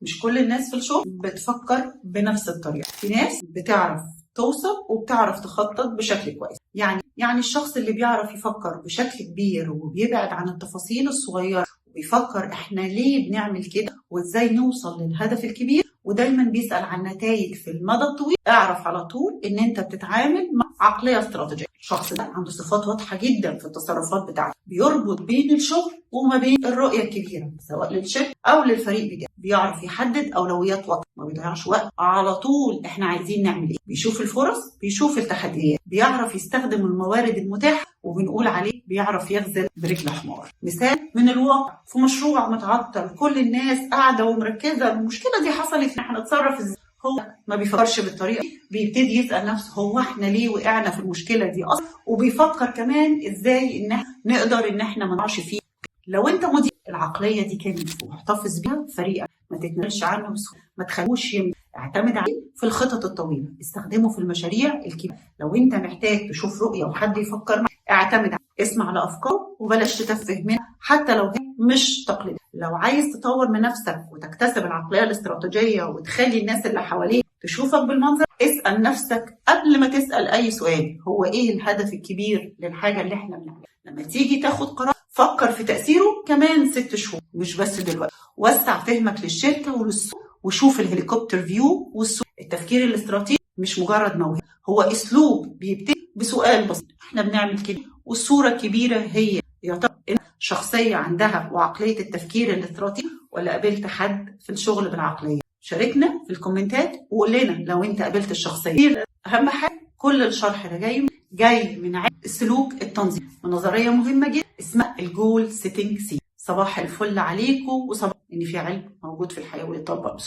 مش كل الناس في الشغل بتفكر بنفس الطريقة. في ناس بتعرف توصل وبتعرف تخطط بشكل كويس. يعني الشخص اللي بيعرف يفكر بشكل كبير وبيبعد عن التفاصيل الصغيرة وبيفكر احنا ليه بنعمل كده وازاي نوصل للهدف الكبير، ودايما بيسأل عن نتائج في المدى الطويل، اعرف على طول ان انت بتتعامل مع عقلية استراتيجية. الشخص ده عنده صفات واضحة جدا في التصرفات بتاعته، بيربط بين الشغل وما بين الرؤية الكبيرة سواء للشركة او للفريق بتاعه. بيعرف يحدد اولويات واضحة، ما بيضيعش وقت، على طول احنا عايزين نعمل ايه. بيشوف الفرص، بيشوف التحديات، بيعرف يستخدم الموارد المتاحة، وبنقول عليه بيعرف يغزل برجل حمار. مثال من الواقع، في مشروع متعطل كل الناس قاعدة ومركزة، المشكلة دي حصلت احنا نتصرف ازاي. هو ما بيفكرش بالطريقة دي، بيبتدي يسأل نفسه هو احنا ليه وقعنا في المشكلة دي اصلا، وبيفكر كمان ازاي ان احنا نقدر ان احنا ما نقعش فيه. لو انت مدير العقلية دي كانت محتفظ بيها فريقك، ما تتنازلش عنه بسهولة، ما تخلوش اعتمد عليه في الخطط الطويلة، استخدمه في المشاريع الكبيرة. لو انت محتاج تشوف رؤية وحد يفكر معك، اعتمد عليه، اسمع لأفكاره وبلاش تتفه منها حتى لو هي مش تقليدية. لو عايز تطور من نفسك وتكتسب العقلية الاستراتيجية وتخلي الناس اللي حواليك تشوفك بالمنظر، اسأل نفسك قبل ما تسأل أي سؤال، هو إيه الهدف الكبير للحاجة اللي احنا بنعملها؟ لما تيجي تاخد قرار فكر في تأثيره كمان 6 شهور، مش بس دلوقتي. وسع فهمك للشركة وللسوق وشوف الهليكوبتر فيو والسوق. التفكير الاستراتيجي مش مجرد موهبة، هو أسلوب بيبتدي بسؤال بسيط، احنا بنعمل كده، والصورة الكبيرة هي يا ترى شخصية عندها وعقلية التفكير الاستراتيجي ولا قابلت حد في الشغل بالعقلية؟ شاركنا في الكومنتات وقول لنا لو انت قابلت الشخصية. اهم حاجة كل الشرح ده جاي من علم السلوك التنظيمي، ونظرية مهمة جدا اسمها الجول سيتنج سي. صباح الفل عليكم، وصباح ان في علم موجود في الحياة ويطبق بسهولة.